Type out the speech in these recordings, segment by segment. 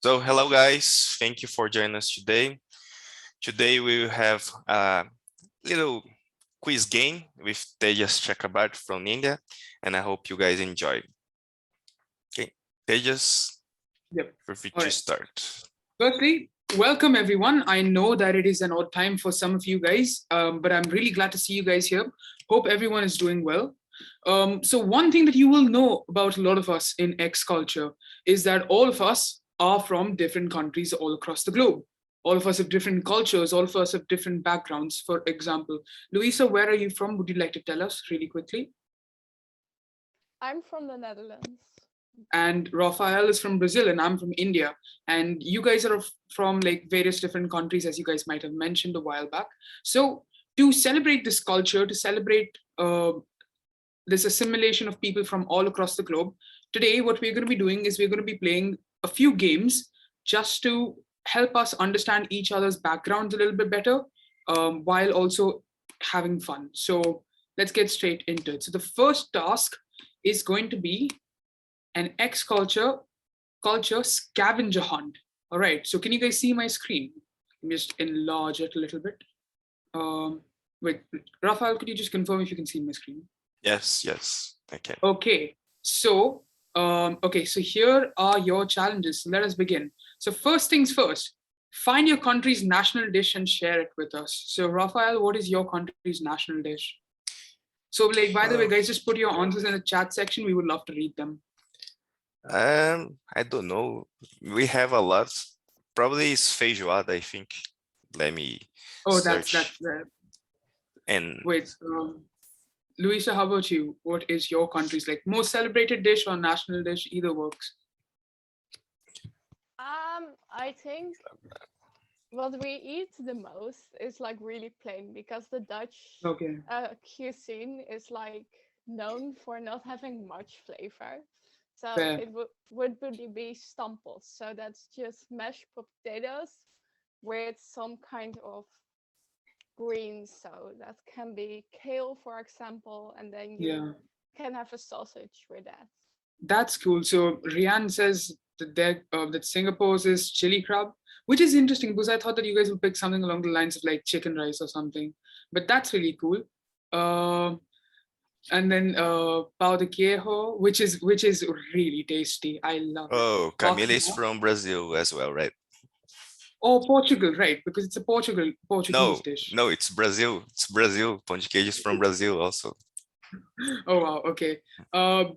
So hello guys, thank you for joining us today. Today we will have a little quiz game with Tejas Chakrabarti from India, and I hope you guys enjoy. Okay, Tejas, Yep. feel free All to right. start. Firstly, welcome everyone. I know that it is an odd time for some of you guys, but I'm really glad to see you guys here. Hope everyone is doing well. So one thing that you will know about a lot of us in X culture is that all of us are from different countries all across the globe. All of us have different cultures, all of us have different backgrounds. For example, Luisa, where are you from? Would you like to tell us really quickly? I'm from the Netherlands. And Rafael is from Brazil and I'm from India. And you guys are from like various different countries, as you guys might have mentioned a while back. So to celebrate this culture, to celebrate this assimilation of people from all across the globe, today what we're going to be doing is we're going to be playing a few games just to help us understand each other's backgrounds a little bit better, while also having fun. So let's get straight into it. So the first task is going to be an X culture scavenger hunt. All right, so can you guys see my screen? Let me just enlarge it a little bit. Wait, Rafael, could you just confirm if you can see my screen? Yes, I can. Okay, so so here are your challenges. So let us begin. So first things first, find your country's national dish and share it with us. So Rafael, what is your country's national dish? So like, by the way, guys, just put your answers in the chat section. We would love to read them. I don't know. We have a lot. Probably it's feijoada, I think. Let me That's search. And wait, Luisa, how about you? What is your country's like most celebrated dish or national dish? Either works. I think what we eat the most is like really plain because the Dutch cuisine is like known for not having much flavor. So Fair. it would really be stampot. So that's just mashed potatoes with some kind of greens. So that can be kale, for example, and then you can have a sausage with that. That's cool. So Rian says that that Singapore's is chili crab, which is interesting because I thought that you guys would pick something along the lines of like chicken rice or something. But that's really cool. And then pão de queijo, which is really tasty. I love it. oh, Camila is from Brazil as well, right? Oh, Portugal, right? Because it's a Portuguese dish. No, it's Brazil. It's Brazil. Pão de queijo is from Brazil also. Oh wow, okay.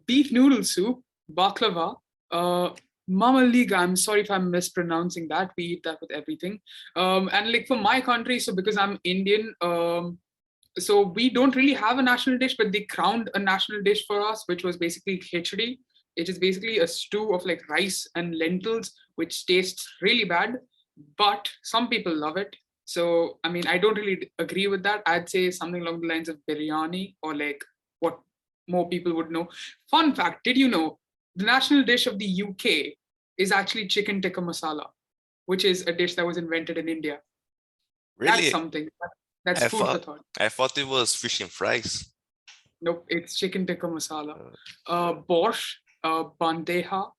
Beef noodle soup, baklava, mama liga. I'm sorry if I'm mispronouncing that. We eat that with everything. And like for my country, so because I'm Indian, so we don't really have a national dish, but they crowned a national dish for us, which was basically khichdi. It is basically a stew of like rice and lentils, which tastes really bad, but some people love it. So I mean, I don't really agree with that. I'd say something along the lines of biryani or like what more people would know. Fun fact, did you know the national dish of the UK is actually chicken tikka masala, which is a dish that was invented in India? Really? That's something. That's food for thought. I thought it was fish and fries. Nope, it's chicken tikka masala. Borscht, bandeja.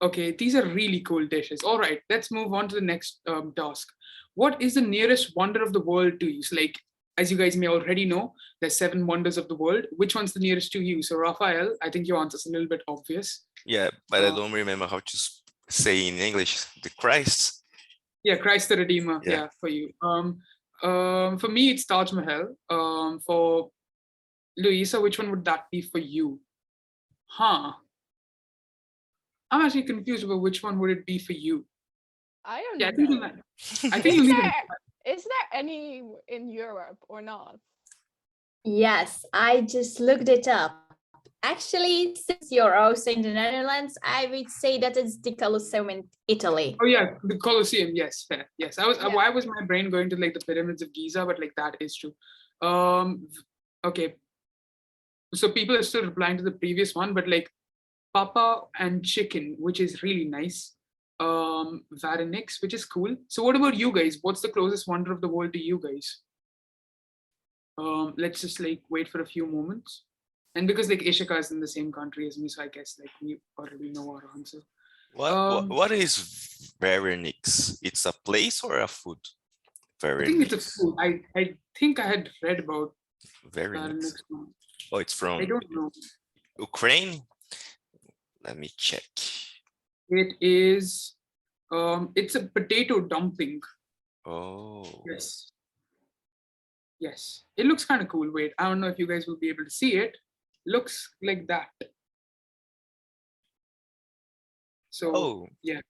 Okay, these are really cool dishes. All right, let's move on to the next task. What is the nearest wonder of the world to you? So like, as you guys may already know, there's 7 wonders of the world. Which one's the nearest to you? So Rafael, I think your answer's a little bit obvious. Yeah, but I don't remember how to say in English. The Christ. Yeah, Christ the Redeemer. Yeah, for you. For me, it's Taj Mahal. For Luisa, which one would that be for you? Huh. I'm actually confused about which one would it be for you. I don't know. I think is there any in Europe or not? Yes, I just looked it up. Actually, since you're also in the Netherlands, I would say that it's the Colosseum in Italy. Oh yeah, the Colosseum. Yes, fair. Yes, why was my brain going to like the pyramids of Giza? But like that is true. Okay. So people are still replying to the previous one, but like papa and chicken, which is really nice. Varenix, which is cool. So what about you guys? What's the closest wonder of the world to you guys? Let's just like wait for a few moments. And because like Ishika is in the same country as me, so I guess like we already know our answer. What is Verinix? It's a place or a food? I think it's a Verinix. food. I think I had read about Verinix. next one. Oh, it's I from don't know. Ukraine. Let me check. It is it's a potato dumpling. Oh, Yes. Yes. It looks kind of cool. Wait, I don't know if you guys will be able to see it. Looks like that. So oh, yeah.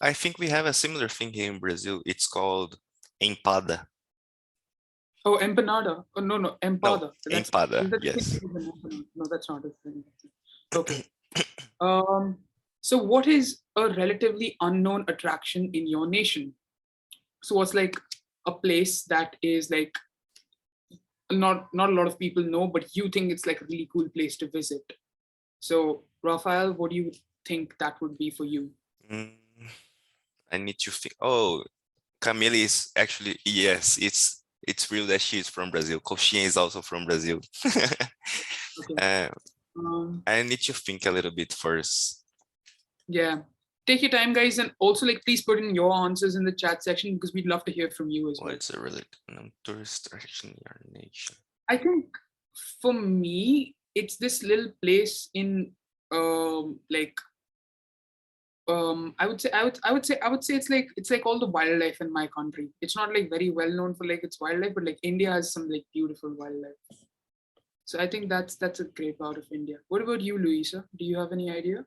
I think we have a similar thing here in Brazil. It's called empada. Oh, empanada. Oh no, empada. Empada, That's yes. no, that's not a thing. Okay. So what is a relatively unknown attraction in your nation? So what's like a place that is like not a lot of people know, but you think it's like a really cool place to visit? So Raphael, what do you think that would be for you? Mm, I need to think. Oh, Camille is actually, yes, it's real that she's from Brazil. Coxinha is also from Brazil. Okay. uh, Um, I need to think a little bit first. yeah. Take your time, guys, and also like please put in your answers in the chat section because we'd love to hear from you as well. What's a really tourist attraction in your nation? I think for me, it's this little place in like I would say it's like all the wildlife in my country. It's not like very well known for like its wildlife, but like India has some like beautiful wildlife. So I think that's a great part of India. What about you, Louisa? Do you have any idea?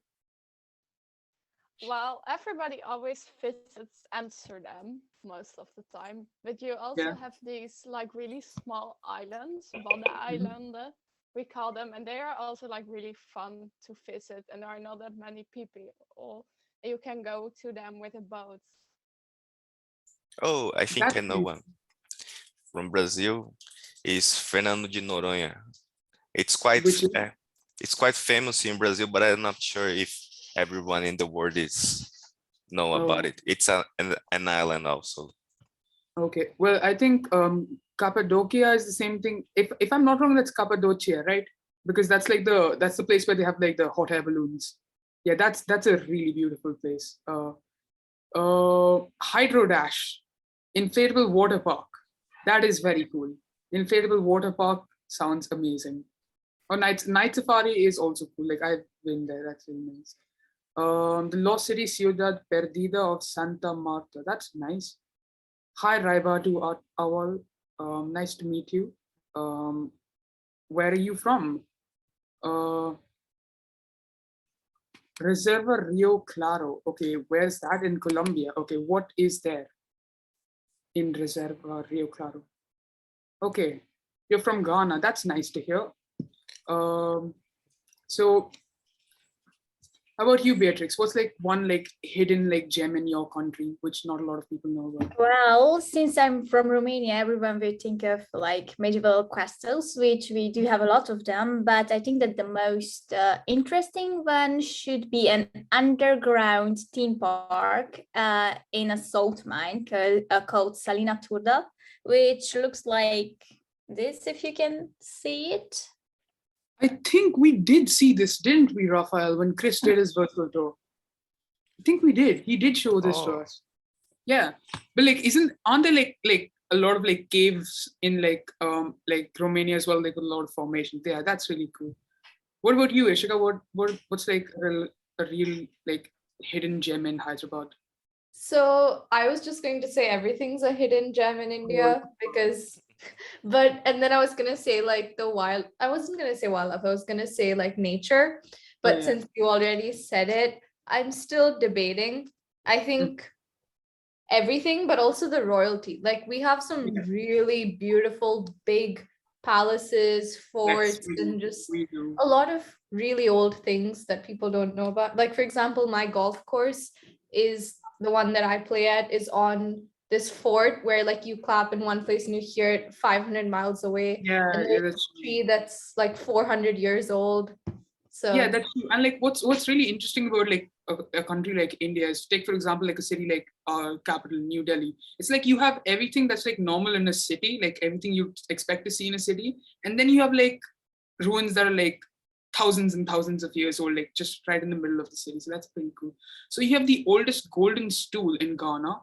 Well, everybody always visits Amsterdam most of the time, but you also Yeah. have these like really small islands, Waddeneilanden, we call them, and they are also like really fun to visit, and there are not that many people. You can go to them with a boat. Oh, I think That's I know one. From Brazil is Fernando de Noronha. It's quite which is it's quite famous in Brazil, but I'm not sure if everyone in the world is know about it. It's an island also. okay. Well, I think Cappadocia is the same thing. If I'm not wrong, that's Cappadocia, right? Because that's like that's the place where they have like the hot air balloons. Yeah, that's a really beautiful place. Hydro Dash, inflatable water park. That is very cool. Inflatable water park sounds amazing. Or night safari is also cool. Like I've been there. That's really nice. The Lost City Ciudad Perdida of Santa Marta. That's nice. Hi Raiba to Awal. Nice to meet you. Where are you from? Reserva Rio Claro. Okay, where's that in Colombia? Okay, what is there in Reserva Rio Claro? Okay, you're from Ghana. That's nice to hear. So how about you, Beatrix? What's like one like hidden like gem in your country which not a lot of people know about? Well, since I'm from Romania, everyone will think of like medieval castles, which we do have a lot of them. But I think that the most interesting one should be an underground theme park in a salt mine called Salina Turda, which looks like this, if you can see it. I think we did see this, didn't we, Raphael, when Chris did his virtual tour? I think we did. He did show this to us. Yeah, but like, aren't there like a lot of like caves in like Romania as well? Like a lot of formations. Yeah, that's really cool. What about you, Ishika? What's like a real like hidden gem in Hyderabad? So I was just going to say everything's a hidden gem in India because, and then I was gonna say like I wasn't gonna say wildlife, I was gonna say like nature, but yeah. Since you already said it, I'm still debating. I think everything, but also the royalty. Like we have some really beautiful big palaces, forts, and just a lot of really old things that people don't know about. Like for example, my golf course is the one that I play at is on this fort where like you clap in one place and you hear it 500 miles away. Yeah, and there's a tree that's like 400 years old. So yeah, that's true. And like what's really interesting about like a country like India is take for example like a city like capital New Delhi. It's like you have everything that's like normal in a city, like everything you expect to see in a city, and then you have like ruins that are like thousands and thousands of years old, like just right in the middle of the city. So that's pretty cool. So you have the oldest golden stool in Ghana.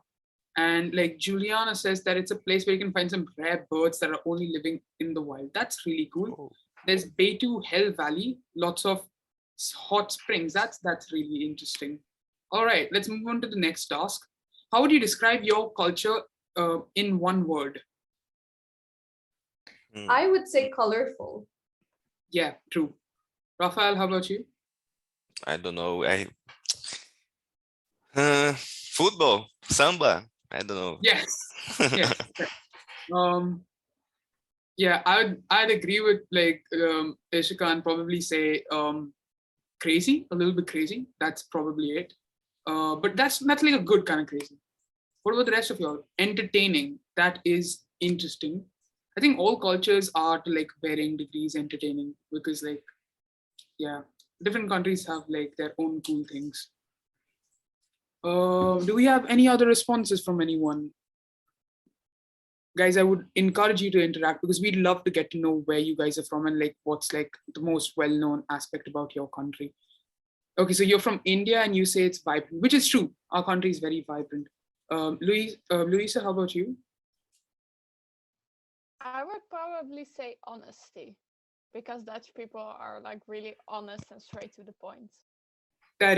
And like Juliana says that it's a place where you can find some rare birds that are only living in the wild. That's really cool. Oh. There's Beitou Hell Valley, lots of hot springs. That's really interesting. All right, let's move on to the next task. How would you describe your culture in one word? I would say colorful. Yeah, true. Raphael, how about you? I don't know. Football, samba. I don't know. Yes. Yes. Yeah, I'd agree with like Ishika and probably say crazy, a little bit crazy. That's probably it. But that's like a good kind of crazy. What about the rest of y'all? Entertaining. That is interesting. I think all cultures are to like varying degrees entertaining because like, yeah, different countries have like their own cool things. Do we have any other responses from anyone? Guys, I would encourage you to interact because we'd love to get to know where you guys are from and like what's like the most well-known aspect about your country. Okay, so you're from India and you say it's vibrant, which is true. Our country is very vibrant. Louisa, how about you? I would probably say honesty, because Dutch people are like really honest and straight to the point. I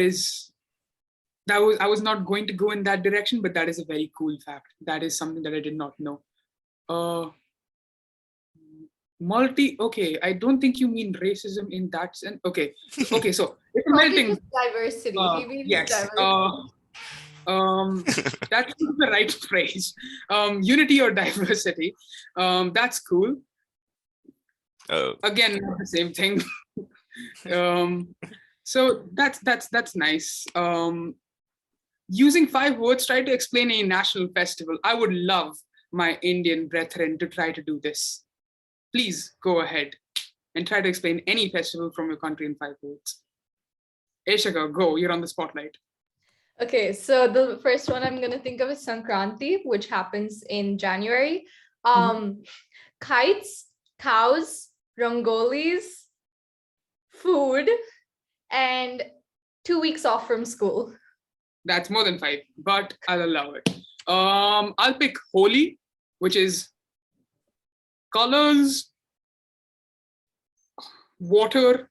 was not going to go in that direction, but that is a very cool fact. That is something that I did not know. Okay, I don't think you mean racism in that sense. Okay, so it's a Probably melting. just diversity. He means Yes. diversity. That's the right phrase. Unity or diversity. That's cool. Oh. Again, not the same thing. So that's nice. Using 5 words, try to explain a national festival. I would love my Indian brethren to try to do this. Please go ahead and try to explain any festival from your country in 5 words. Ishika, go, you're on the spotlight. Okay, so the first one I'm gonna think of is Sankranti, which happens in January. Kites, cows, rangolis, food, and 2 weeks off from school. That's more than 5, but I'll allow it. I'll pick Holi, which is colors, water,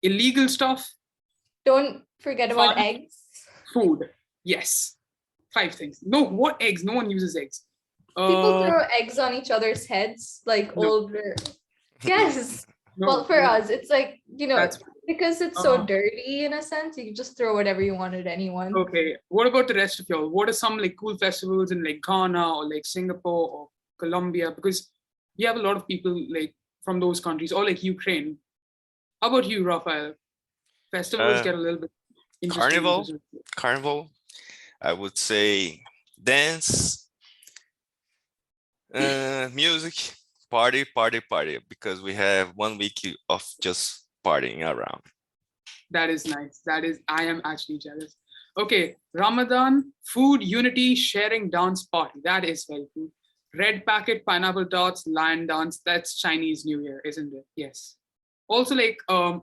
illegal stuff. Don't forget about Fun. eggs. Food. Yes. 5 things. No, what eggs? No one uses eggs. People throw eggs on each other's heads, like No. older. Yes. No, Well, for no, us, it's like, you know, that's because it's so dirty in a sense, you just throw whatever you want at anyone. okay. What about the rest of y'all? What are some like cool festivals in like Ghana or like Singapore or Colombia? Because you have a lot of people like from those countries or like Ukraine. How about you, Raphael? Festivals get a little bit interesting. Carnival. I would say dance, music, party, because we have 1 week of just partying around. That is nice. I am actually jealous. Okay, Ramadan, food, unity, sharing, dance, party. That is very cool. Red packet, pineapple dots, lion dance. That's Chinese New Year, isn't it? Yes. Also, like,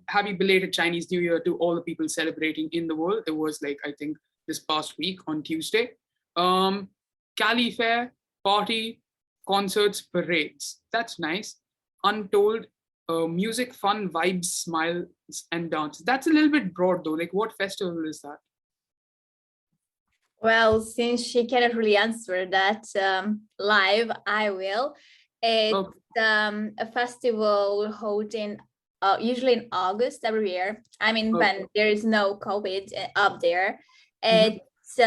happy belated Chinese New Year to all the people celebrating in the world. It was like, I think, this past week on Tuesday. Cali Fair, party, concerts, parades. That's nice. Untold, music, fun, vibes, smiles, and dance. That's a little bit broad though. Like, what festival is that? Well, since she cannot really answer that live, I will. It's a festival holding usually in August every year. I mean, when there is no COVID up there. It's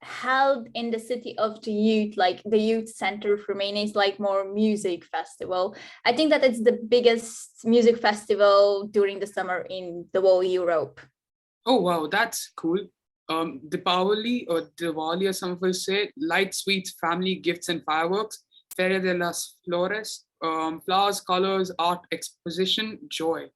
held in the city of the youth, like the youth center of Romania is like more music festival. I think that it's the biggest music festival during the summer in the whole Europe. Oh, wow, that's cool. Deepavali or Diwali, as some of us say, light, sweets, family, gifts, and fireworks. Feria de las Flores, flowers, colors, art, exposition, joy.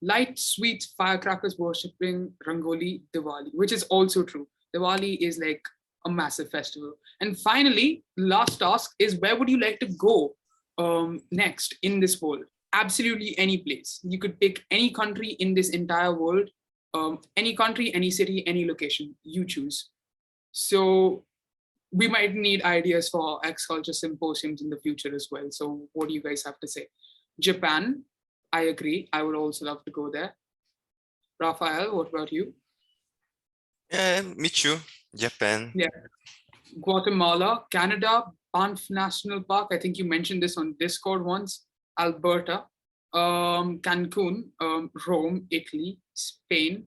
Light, sweets, firecrackers, worshipping, Rangoli, Diwali, which is also true. Diwali is like a massive festival. And finally, last task is where would you like to go next in this world? absolutely any place. You could pick any country in this entire world, any country, any city, any location, you choose. So we might need ideas for X culture symposiums in the future as well. So what do you guys have to say? Japan, I agree. I would also love to go there. Raphael, what about you? Yeah, me too. Japan. Yeah. Guatemala, Canada, Banff National Park. I think you mentioned this on Discord once. Alberta, Cancun, Rome, Italy, Spain.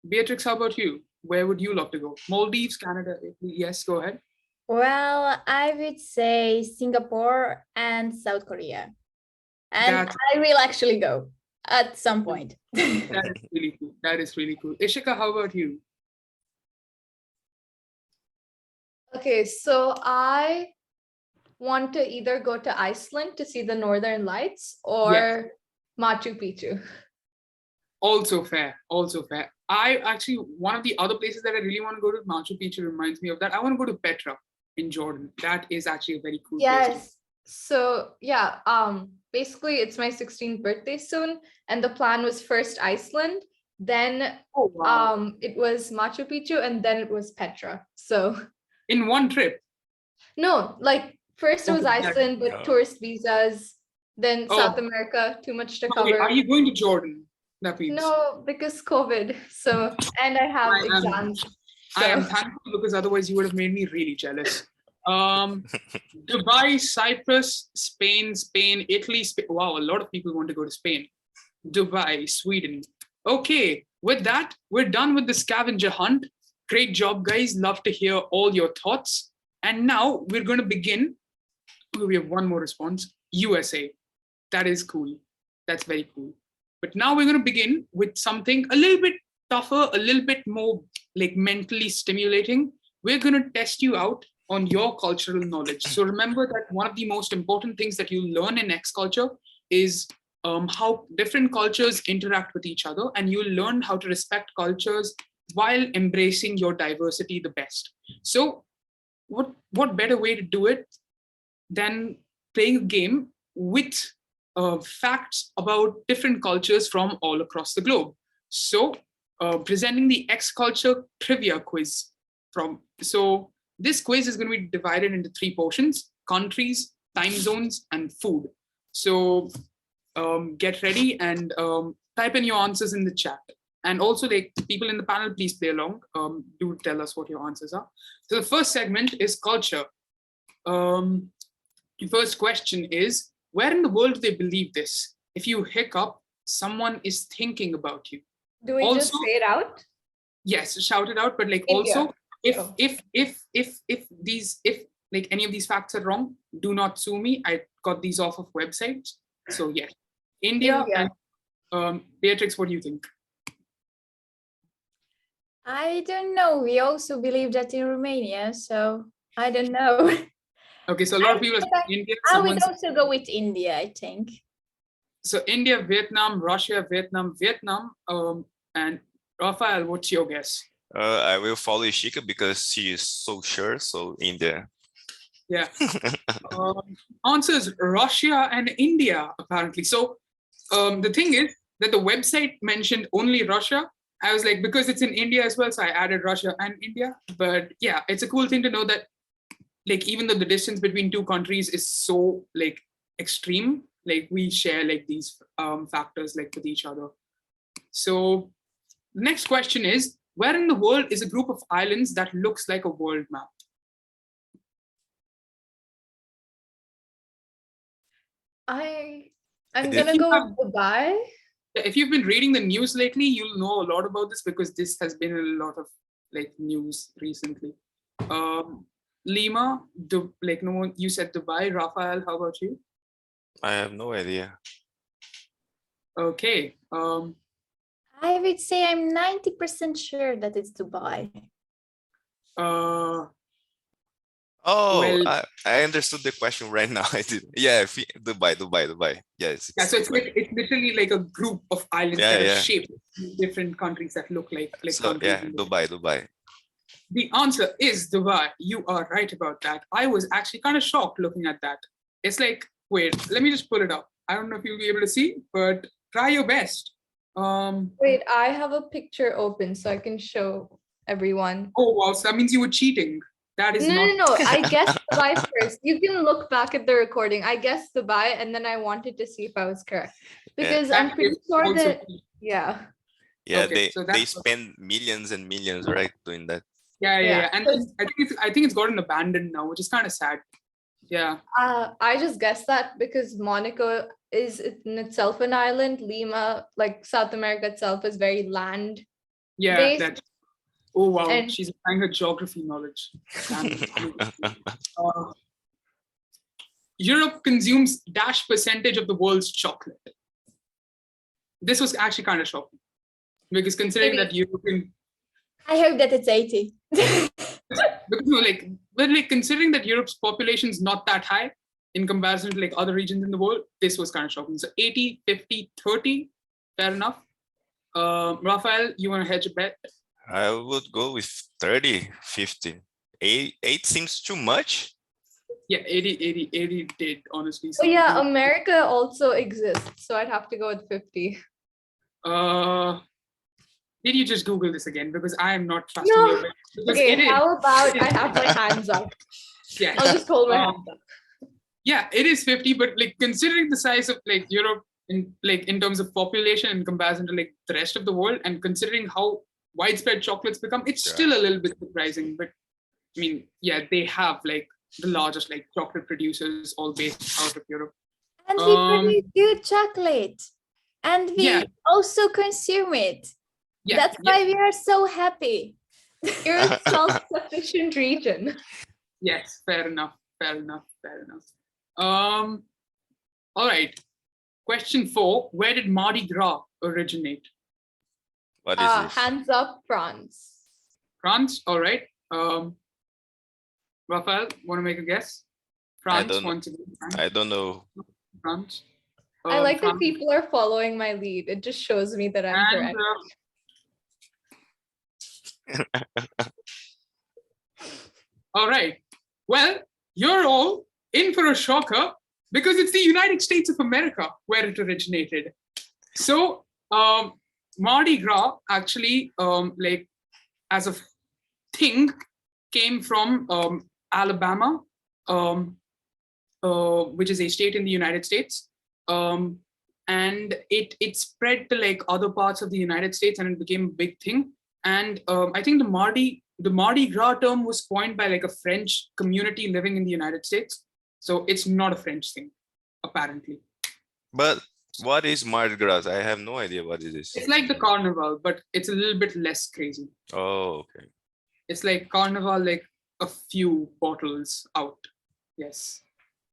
Beatrix, how about you? Where would you love to go? Maldives, Canada, Italy. Yes, go ahead. Well, I would say Singapore and South Korea. And That's- I will actually go at some point. That is really cool. That is really cool. Ishika, how about you? Okay, so I want to either go to Iceland to see the Northern Lights or Yes. Machu Picchu. Also fair, also fair. I actually, one of the other places that I really want to go to, Machu Picchu reminds me of that. I want to go to Petra in Jordan. That is actually a very cool place. Yes. So yeah, basically it's my 16th birthday soon, and the plan was first Iceland, then Oh, wow. it was Machu Picchu, and then it was Petra. So In one trip. no, like first it was Okay, Iceland with yeah. tourist visas, then Oh. South America, too much to Okay, cover. are you going to Jordan? That means. No, because COVID. So, and I have I am- exams. I am So, thankful because otherwise you would have made me really jealous. Dubai, Cyprus, Spain, Italy. Wow, a lot of people want to go to Spain. Dubai, Sweden. Okay, with that, we're done with the scavenger hunt. Great job, guys. Love to hear all your thoughts. And now we're going to begin. Oh, we have one more response. USA. That is cool. That's very cool. But now we're going to begin with something a little bit tougher, a little bit more like mentally stimulating. We're going to test you out on your cultural knowledge. So remember that one of the most important things that you learn in X culture is how different cultures interact with each other, and you learn how to respect cultures while embracing your diversity the best. So what better way to do it than playing a game with facts about different cultures from all across the globe. So presenting the X culture trivia quiz so this quiz is going to be divided into 3 portions: countries, time zones, and food. So get ready and type in your answers in the chat. And also, like, people in the panel, please play along. Do tell us what your answers are. So the first segment is culture. The first question is, where in the world do they believe this? If you hiccup, someone is thinking about you. do we just Also- say it out? Yes, shout it out, but like India. also, if Oh. if like any of these facts are wrong, do not sue me. I got these off of websites. So yeah, India. India. And Beatrix, what do you think? I don't know. We also believe that in Romania, so I don't know. Okay, so a lot of people are saying India. I would someone's- also go with India, I think. So India, Vietnam, Russia, Vietnam, and Rafael, what's your guess? I will follow Ishika because she is so sure. So India. Yeah. Answers Russia and India, apparently. So the thing is that the website mentioned only Russia. I was like, because it's in India as well, so I added Russia and India. But yeah, it's a cool thing to know that, like, even though the distance between 2 countries is so like extreme, like we share like these factors like with each other. So the next question is, where in the world is a group of islands that looks like a world map? I'm did gonna you go have- with Dubai. If you've been reading the news lately, you'll know a lot about this because this has been a lot of like news recently. Lima, like no one, you said Dubai. Rafael, how about you? I have no idea. Okay. I would say I'm 90% sure that it's Dubai. Oh, Well- I understood the question right now. I did. Yeah, Dubai. Yes. Yeah, so it's Dubai. like it's literally like a group of islands Yeah, that are yeah. shaped in different countries that look like So countries. yeah, in the- Dubai. The answer is Dubai. You are right about that. I was actually kind of shocked looking at that. It's like Wait, let me just pull it up. I don't know if you'll be able to see, but try your best. Wait, I have a picture open so I can show everyone. Oh, wow. So that means you were cheating. That is not. No. I guessed Dubai first. You can look back at the recording. I guessed Dubai, and then I wanted to see if I was correct because I'm That pretty is sure also that cheating. yeah. Yeah, Okay, so they that's- spend millions and millions, right, doing that. Yeah. And So- I think it's gotten abandoned now, which is kind of sad. Yeah. I just guessed that because Monaco is in itself an island. Lima, like South America itself, is very land. Yeah. Based- That's. Oh wow. And- She's applying her geography knowledge. Europe consumes dash percentage of the world's chocolate. This was actually kind of shocking because considering that European, I hope that it's 80. because considering that Europe's population is not that high in comparison to like other regions in the world, this was kind of shocking. So 80, 50, 30, fair enough. Raphael, you want to hedge a bet? I would go with 30, 50. 8 seems too much. Yeah, 80 did honestly. Oh yeah, America also exists, so I'd have to go with 50. Did you just Google this again? Because I am not trusting No. your bet. Because Okay, it is. how about I have my hands up? Yeah. I'll just hold my Um, hands up. Yeah, it is 50, but like considering the size of like Europe in terms of population in comparison to like the rest of the world, and considering how widespread chocolates become, it's Yeah. still a little bit surprising. But I mean, yeah, they have like the largest like chocolate producers all based out of Europe. And we Um, produce good chocolate. And we Yeah. also consume it. Yeah, That's yeah, why we are so happy. You're a self-sufficient region. yes, fair enough. All right. Question 4: where did Mardi Gras originate? What is this? Hands up, France. France. All right. Raphael, want to make a guess? France. don't know. Once again, I don't know. France. I like that France. people are following my lead. It just shows me that I'm And, correct. all right. Well, you're all in for a shocker because it's the United States of America where it originated. So, Mardi Gras actually, like, as a thing, came from Alabama, which is a state in the United States. And it spread to like other parts of the United States, and it became a big thing. And I think the Mardi Gras term was coined by like a French community living in the United States. So it's not a French thing, apparently. But what is Mardi Gras? I have no idea what it is. It's like the carnival, but it's a little bit less crazy. Oh, okay. It's like carnival, like a few bottles out. Yes,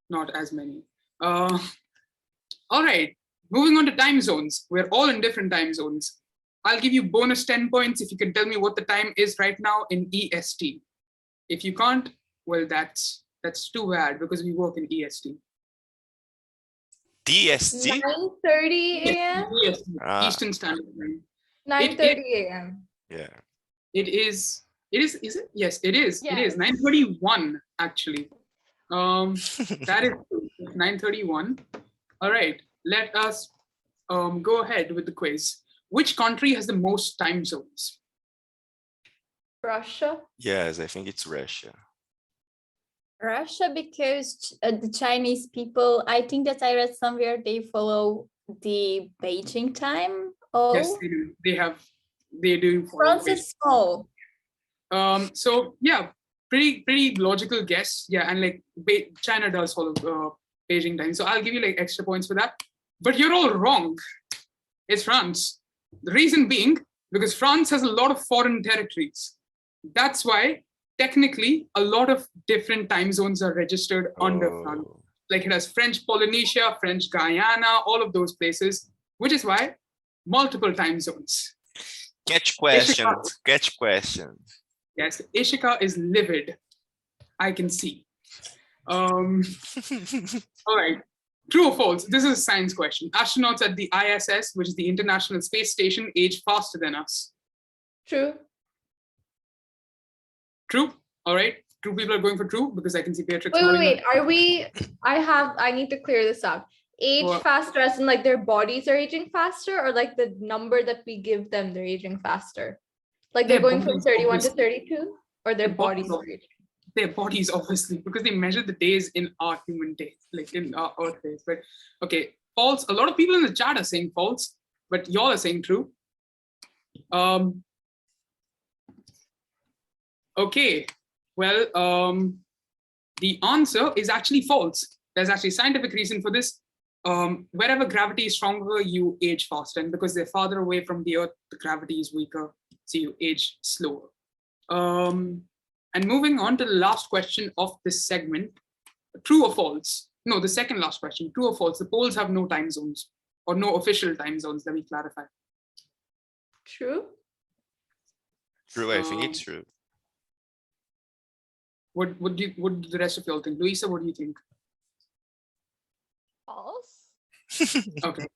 not as many. All right, moving on to time zones. We're all in different time zones. I'll give you bonus 10 points if you can tell me what the time is right now in EST. If you can't, well, that's too bad because we work in EST. DST? 9:30 a.m. EST, Ah. Eastern Standard Time. 9:30 a.m. Yeah. It is, is it? Yes, it is. It is Yes. 9:31 actually. That is 9:31. All right, let us go ahead with the quiz. Which country has the most time zones? Russia. Yes, I think it's Russia. Russia, because the Chinese people, I think that I read somewhere they follow the Beijing time. Oh, Yes, they do. They do. follow France Beijing. is small. So yeah, pretty logical guess. Yeah, and like China does follow Beijing time. So I'll give you like extra points for that. But you're all wrong. It's France. The reason being because France has a lot of foreign territories. That's why technically a lot of different time zones are registered under France. Oh. Like it has French Polynesia, French Guyana, all of those places, which is why multiple time zones. Catch questions. Catch questions. Yes, Ishika is livid. I can see. All right. True or false? This is a science question. Astronauts at the ISS, which is the International Space Station, age faster than us. True. True? All right. True people are going for true because I can see Beatrix. Wait, nodding wait, are we, I need to clear this up. Age What? faster as in like their bodies are aging faster, or like the number that we give them, they're aging faster? Like they're Their going from bodies, 31 to obviously. 32, or their Their bodies, bodies are aging? Their bodies, obviously, because they measure the days in our human days, like in our Earth days. But okay, false. A lot of people in the chat are saying false, but y'all are saying true. Okay, well, the answer is actually false. There's actually scientific reason for this. Wherever gravity is stronger, you age faster, and because they're farther away from the Earth, the gravity is weaker, so you age slower. And moving on to the last question of this segment, true or false? No, the second last question, true or false? The poles have no time zones, or no official time zones, let me clarify. True. True, I think it's true. What do the rest of y'all think? Luisa, what do you think? False. Okay,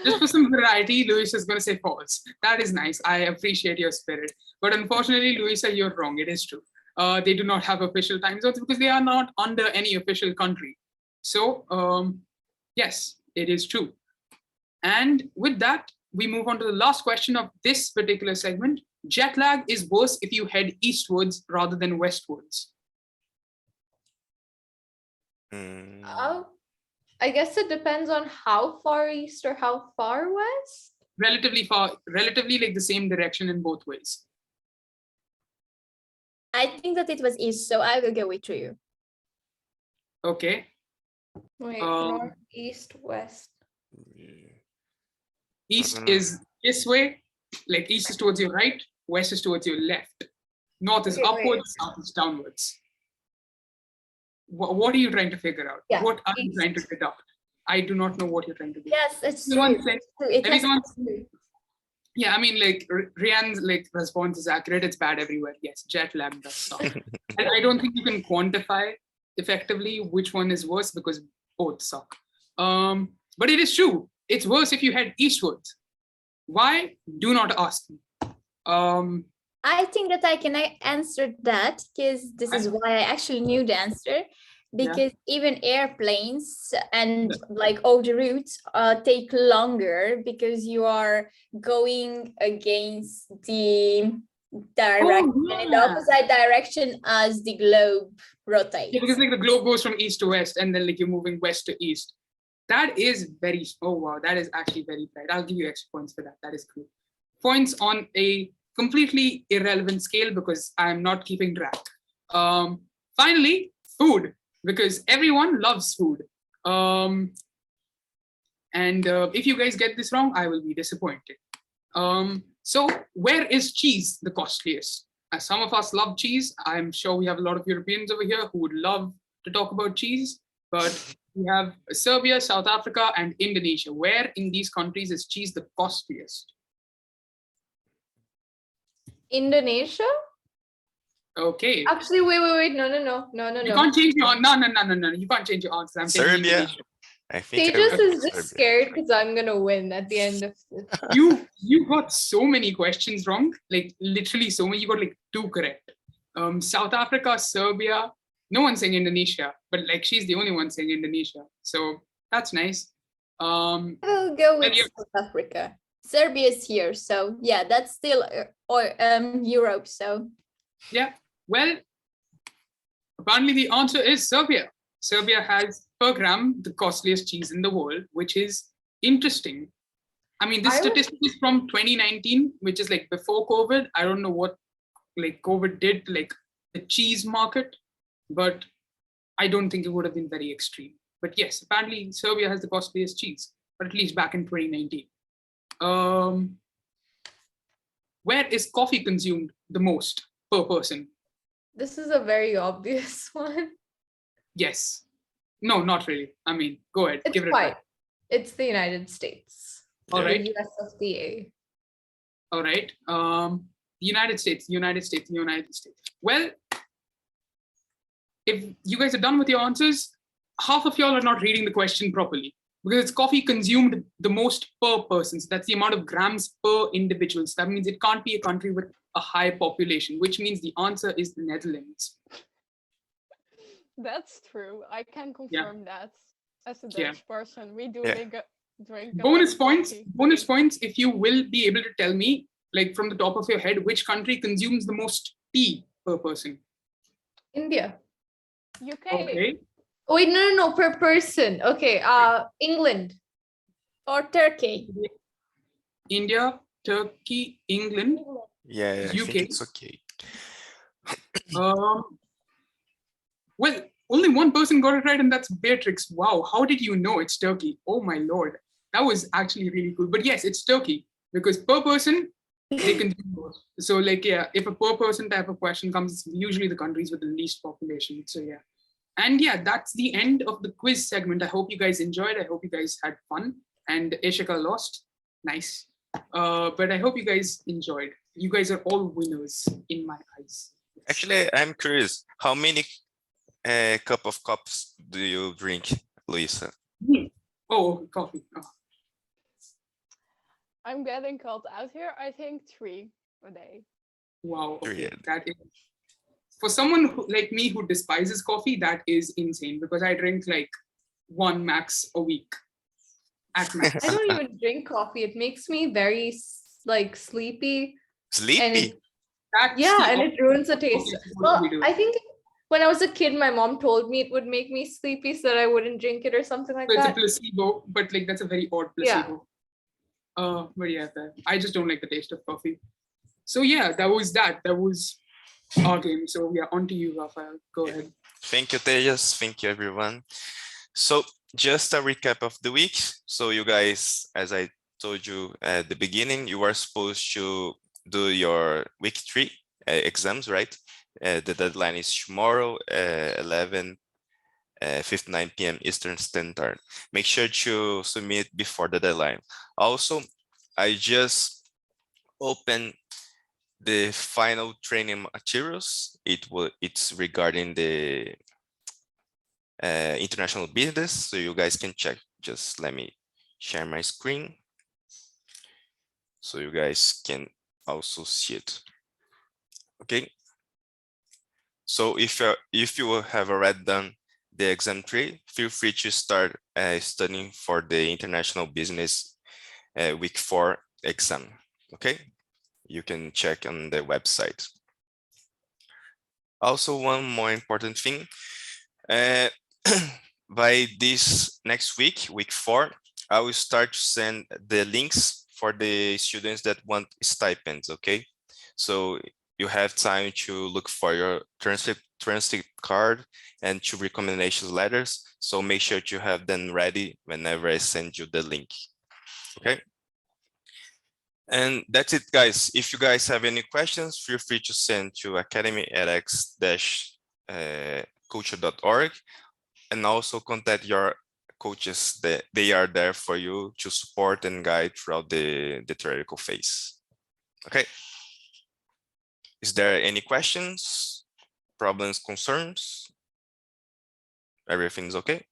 just for some variety, Luisa is going to say false. That is nice. I appreciate your spirit. But unfortunately, Luisa, you're wrong. It is true. They do not have official time zones because they are not under any official country. So yes, it is true. And with that, we move on to the last question of this particular segment. Jet lag is worse if you head eastwards rather than westwards. I guess it depends on how far east or how far west. Relatively far, relatively like the same direction in both ways. I think that it was east, so I will go with you. Okay. Wait, Um, north, east, west. East is this way, like east is towards your right, west is towards your left. North is Okay, wait. upwards, south is downwards. What are you trying to figure out? Yeah, What are you east. trying to deduct? I do not know what you're trying to do. Yes, it's true. Everyone It's said- true. It has everyone- true. Yeah, I mean, like Rian's like response is accurate. It's bad everywhere. Yes, jet lag does suck. And I don't think you can quantify effectively which one is worse because both suck. But it is true. It's worse if you head eastwards. Why? Do not ask me. I think that I can answer that because this is why I actually knew the answer. Because even airplanes and like all the routes take longer because you are going against the direction in the yeah. opposite direction as the globe rotates. Yeah, because like the globe goes from east to west and then like you're moving west to east. That is very, oh wow, that is actually very bright. I'll give you extra points for that. That is cool. Points on a completely irrelevant scale because I'm not keeping track. Finally, food, because everyone loves food. And if you guys get this wrong, I will be disappointed. So where is cheese the costliest? As some of us love cheese. I'm sure we have a lot of Europeans over here who would love to talk about cheese, but we have Serbia, South Africa, and Indonesia. Where in these countries is cheese the costliest? Indonesia? Okay. Actually, wait. No. You can't change your no. You can't change your answer. I'm taking Serbia. Indonesia. I think I Tejas would is say just Serbia. scared because I'm gonna win at the end of this. You got so many questions wrong, like literally so many. You got like 2 correct. South Africa, Serbia. No one's saying Indonesia, but like she's the only one saying Indonesia. So that's nice. I will go with you- South Africa. Serbia is here, so yeah, that's still Europe. So Yeah. Well, apparently the answer is Serbia. Serbia has per gram the costliest cheese in the world, which is interesting. I mean, this I would- statistic is from 2019, which is like before COVID. I don't know what like COVID did to like the cheese market, but I don't think it would have been very extreme. But yes, apparently Serbia has the costliest cheese, but at least back in 2019. Where is coffee consumed the most per person? This is a very obvious one. Yes. No, not really. I mean, go ahead. It's give it a quite. try. It's the United States. All The right. USFDA. All right. United States. Well, if you guys are done with your answers, half of y'all are not reading the question properly because it's coffee consumed the most per person. So that's the amount of grams per individual. So that means it can't be a country with a high population, which means the answer is the Netherlands. That's true. I can confirm that. As a Yeah. Dutch person, we do Yeah. drink a lot Bonus of points. coffee. Bonus points if you will be able to tell me, like from the top of your head, which country consumes the most tea per person. India. UK. Okay. Oh, wait, no, per person. Okay, England. Or Turkey. India, Turkey, England, Yeah, I think UK. it's okay. Well, only one person got it right, and that's Beatrix. Wow, how did you know it's Turkey? Oh my lord, that was actually really cool. But yes, it's Turkey because per person they consume more. So like yeah, if a per person type of question comes, it's usually the countries with the least population. So yeah, and yeah, that's the end of the quiz segment. I hope you guys enjoyed. I hope you guys had fun. And Ishika lost. Nice. But I hope you guys enjoyed. You guys are all winners in my eyes. Actually, I'm curious, how many cup of cups do you drink, Luisa? Oh, coffee. Oh. I'm getting called out here. I think 3 a day. Wow, okay. Period. That is for someone like me who despises coffee, that is insane because I drink like 1 max a week at max. I don't even drink coffee. It makes me very like sleepy. Sleepy? And it, That's yeah, the and it ruins the taste. opposite of what Well, we do. I think when I was a kid, my mom told me it would make me sleepy so that I wouldn't drink it or something like So it's a that. placebo, but like that's a very odd Yeah. placebo. But yeah, I just don't like the taste of coffee. So yeah, that was that. That was our game. So yeah, on to you, Rafael. Go Yeah. ahead. Thank you, Tejas. Thank you, everyone. So just a recap of the week. So you guys, as I told you at the beginning, you are supposed to do your week 3 exams, right? The deadline is tomorrow, 11:59 p.m. Eastern Standard. Make sure to submit before the deadline. Also, I just opened the final training materials. It's regarding the international business, so you guys can check. Just let me share my screen so you guys can also see it. Okay. So if you have already done the exam 3, feel free to start studying for the international business week 4 exam. Okay, you can check on the website. Also, one more important thing. By this next week, week 4, I will start to send the links for the students that want stipends, okay? So you have time to look for your transcript card and 2 recommendation letters. So make sure to have them ready whenever I send you the link, okay? And that's it, guys. If you guys have any questions, feel free to send to academy@x-culture.org. And also contact your coaches. They are there for you to support and guide throughout the theoretical phase. Okay. Is there any questions, problems, concerns? Everything's okay?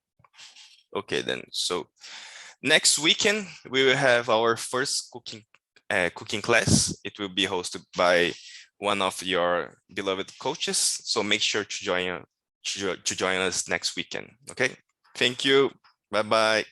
Okay, then. So next weekend, we will have our first cooking class. It will be hosted by one of your beloved coaches. So make sure to join us next weekend. Okay. Thank you. Bye-bye.